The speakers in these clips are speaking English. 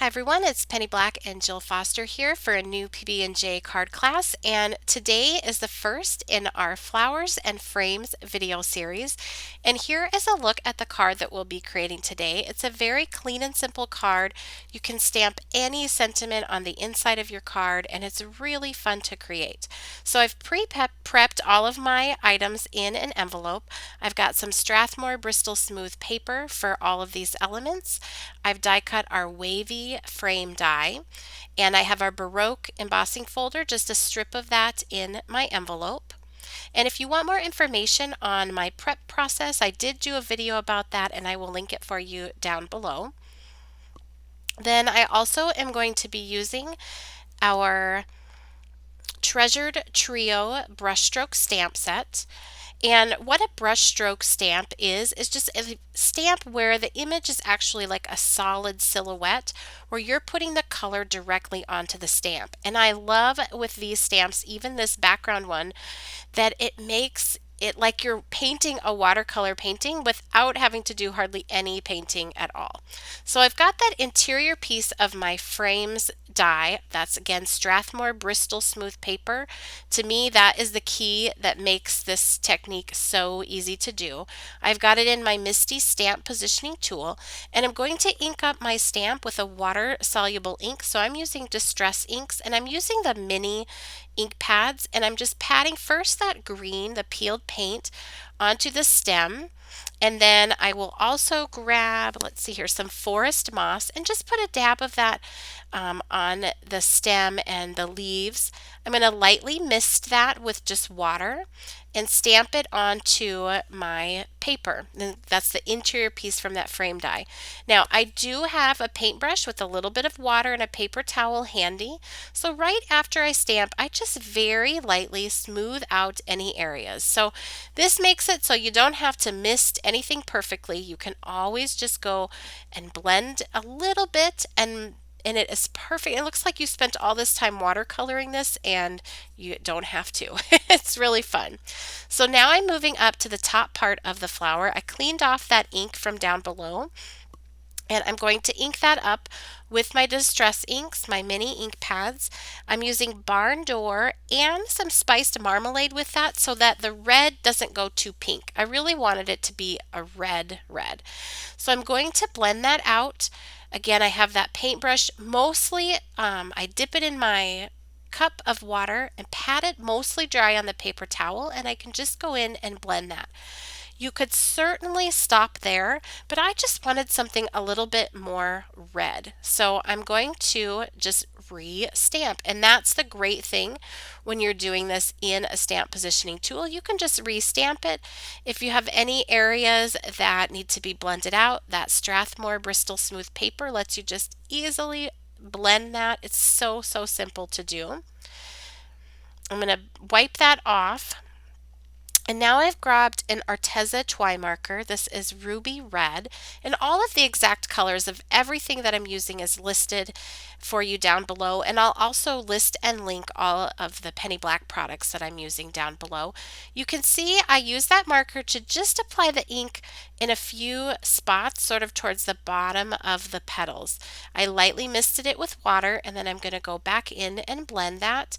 Hi everyone, it's Penny Black and Jill Foster here for a new PB&J card class, and today is the first in our Flowers and Frames video series. And here is a look at the card that we'll be creating today. It's a very clean and simple card. You can stamp any sentiment on the inside of your card and it's really fun to create. So I've prepped all of my items in an envelope. I've got some Strathmore Bristol smooth paper for all of these elements. I've die cut our wavy frame die, and I have our Baroque embossing folder, just a strip of that in my envelope. And if you want more information on my prep process, I did do a video about that and I will link it for you down below. Then I also am going to be using our Treasured Trio brushstroke stamp set. And what a brushstroke stamp is just a stamp where the image is actually like a solid silhouette where you're putting the color directly onto the stamp. And I love with these stamps, even this background one, that it makes it like you're painting a watercolor painting without having to do hardly any painting at all. So I've got that interior piece of my frames die. That's again Strathmore Bristol smooth paper. To me, that is the key that makes this technique so easy to do. I've got it in my MISTI stamp positioning tool, and I'm going to ink up my stamp with a water soluble ink. So I'm using Distress inks, and I'm using the mini ink pads, and I'm just patting first that green, the peeled paint, onto the stem. And then I will also grab, let's see here, some forest moss and just put a dab of that on the stem and the leaves. I'm going to lightly mist that with just water and stamp it onto my paper. And that's the interior piece from that frame die. Now I do have a paintbrush with a little bit of water and a paper towel handy. So right after I stamp, I just very lightly smooth out any areas. So this makes it so you don't have to mist anything perfectly. You can always just go and blend a little bit and it is perfect. It looks like you spent all this time watercoloring this and you don't have to. It's really fun. So now I'm moving up to the top part of the flower. I cleaned off that ink from down below, and I'm going to ink that up with my Distress inks, my mini ink pads. I'm using Barn Door and some spiced marmalade with that so that the red doesn't go too pink. I really wanted it to be a red. So I'm going to blend that out. Again, I have that paintbrush. Mostly, I dip it in my cup of water and pat it mostly dry on the paper towel, and I can just go in and blend that. You could certainly stop there, but I just wanted something a little bit more red. So I'm going to just re-stamp, and that's the great thing when you're doing this in a stamp positioning tool. You can just re-stamp it. If you have any areas that need to be blended out, that Strathmore Bristol smooth paper lets you just easily blend that. It's so simple to do. I'm going to wipe that off. And now I've grabbed an Arteza Twine marker. This is ruby red, and all of the exact colors of everything that I'm using is listed for you down below, and I'll also list and link all of the Penny Black products that I'm using down below. You can see I use that marker to just apply the ink in a few spots, sort of towards the bottom of the petals. I lightly misted it with water, and then I'm going to go back in and blend that.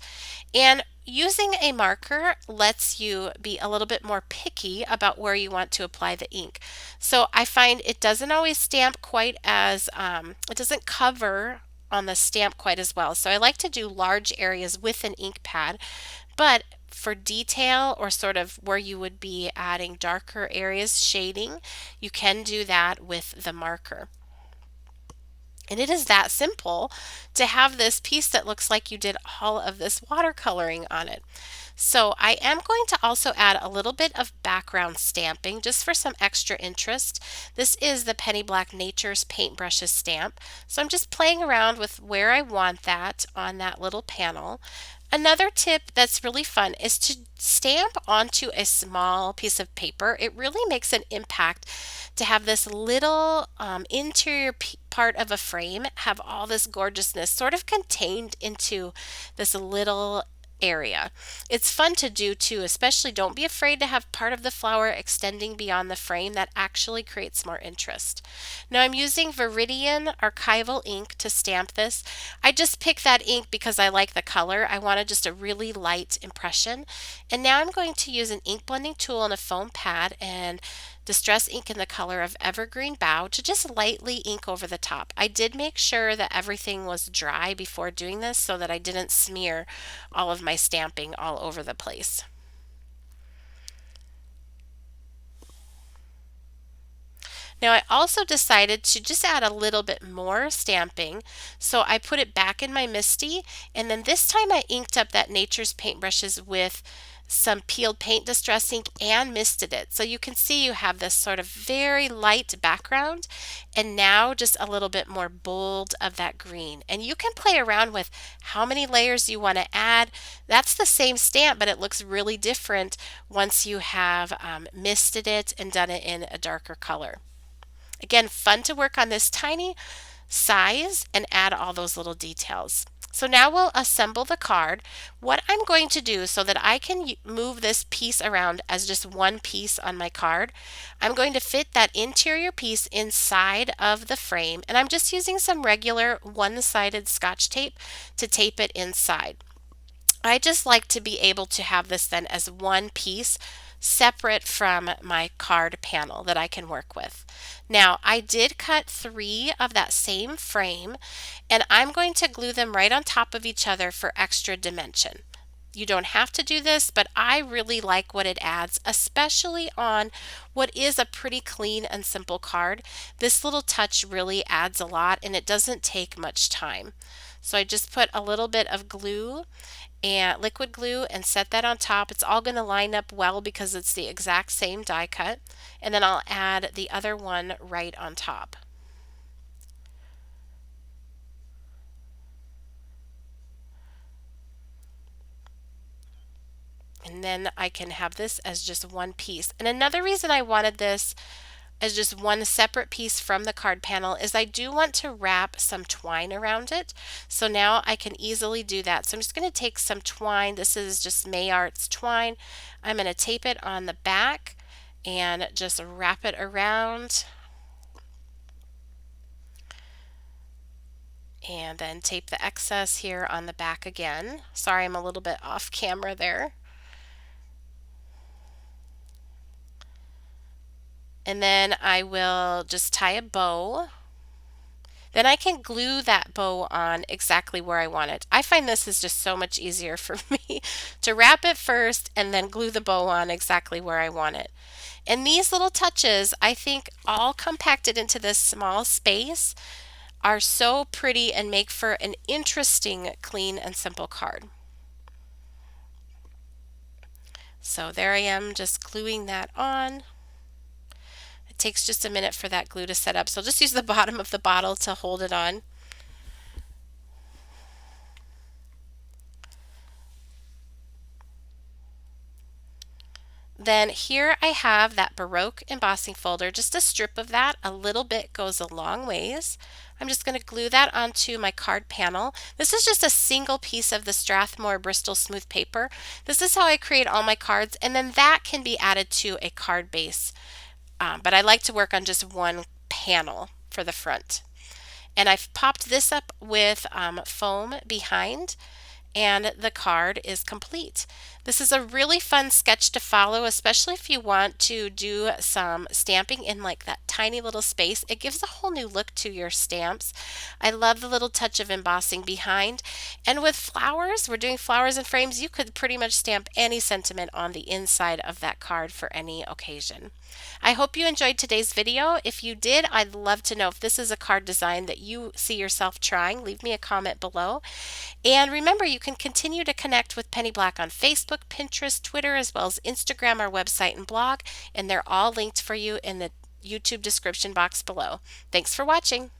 And using a marker lets you be a little bit more picky about where you want to apply the ink. So I find it doesn't always stamp quite as, it doesn't cover on the stamp quite as well. So I like to do large areas with an ink pad, but for detail or sort of where you would be adding darker areas, shading, you can do that with the marker. And it is that simple to have this piece that looks like you did all of this watercoloring on it. So I am going to also add a little bit of background stamping just for some extra interest. This is the Penny Black Nature's Paintbrushes stamp. So I'm just playing around with where I want that on that little panel. Another tip that's really fun is to stamp onto a small piece of paper. It really makes an impact to have this little interior part of a frame have all this gorgeousness sort of contained into this little area. It's fun to do too, especially don't be afraid to have part of the flower extending beyond the frame. That actually creates more interest. Now I'm using Viridian Archival ink to stamp this. I just picked that ink because I like the color. I wanted just a really light impression. And now I'm going to use an ink blending tool and a foam pad and distress ink in the color of Evergreen Bough to just lightly ink over the top. I did make sure that everything was dry before doing this so that I didn't smear all of my stamping all over the place. Now I also decided to just add a little bit more stamping, so I put it back in my MISTI, and then this time I inked up that Nature's Paintbrushes with some peeled paint distress ink and misted it. So you can see you have this sort of very light background and now just a little bit more bold of that green. And you can play around with how many layers you want to add. That's the same stamp, but it looks really different once you have misted it and done it in a darker color. Again, fun to work on this tiny size and add all those little details. So now we'll assemble the card. What I'm going to do so that I can move this piece around as just one piece on my card, I'm going to fit that interior piece inside of the frame, and I'm just using some regular one-sided Scotch tape to tape it inside. I just like to be able to have this then as one piece separate from my card panel that I can work with. Now I did cut 3 of that same frame and I'm going to glue them right on top of each other for extra dimension. You don't have to do this, but I really like what it adds, especially on what is a pretty clean and simple card. This little touch really adds a lot and it doesn't take much time. So I just put a little bit of glue and liquid glue and set that on top. It's all going to line up well because it's the exact same die cut. And then I'll add the other one right on top. And then I can have this as just one piece. And another reason I wanted this as just one separate piece from the card panel is I do want to wrap some twine around it. So now I can easily do that. So I'm just going to take some twine. This is just May Arts twine. I'm going to tape it on the back and just wrap it around. And then tape the excess here on the back again. Sorry, I'm a little bit off camera there. And then I will just tie a bow. Then I can glue that bow on exactly where I want it. I find this is just so much easier for me to wrap it first and then glue the bow on exactly where I want it. And these little touches, I think all compacted into this small space, are so pretty and make for an interesting, clean and simple card. So there I am just gluing that on. It takes just a minute for that glue to set up, so just use the bottom of the bottle to hold it on. Then here I have that Baroque embossing folder, just a strip of that. A little bit goes a long ways. I'm just going to glue that onto my card panel. This is just a single piece of the Strathmore Bristol smooth paper. This is how I create all my cards, and then that can be added to a card base. But I like to work on just one panel for the front. And I've popped this up with foam behind, and the card is complete. This is a really fun sketch to follow, especially if you want to do some stamping in like that tiny little space. It gives a whole new look to your stamps. I love the little touch of embossing behind. And with flowers, we're doing flowers and frames, you could pretty much stamp any sentiment on the inside of that card for any occasion. I hope you enjoyed today's video. If you did, I'd love to know if this is a card design that you see yourself trying. Leave me a comment below. And remember, you can continue to connect with Penny Black on Facebook, Pinterest, Twitter, as well as Instagram, our website, and blog. And they're all linked for you in the YouTube description box below. Thanks for watching.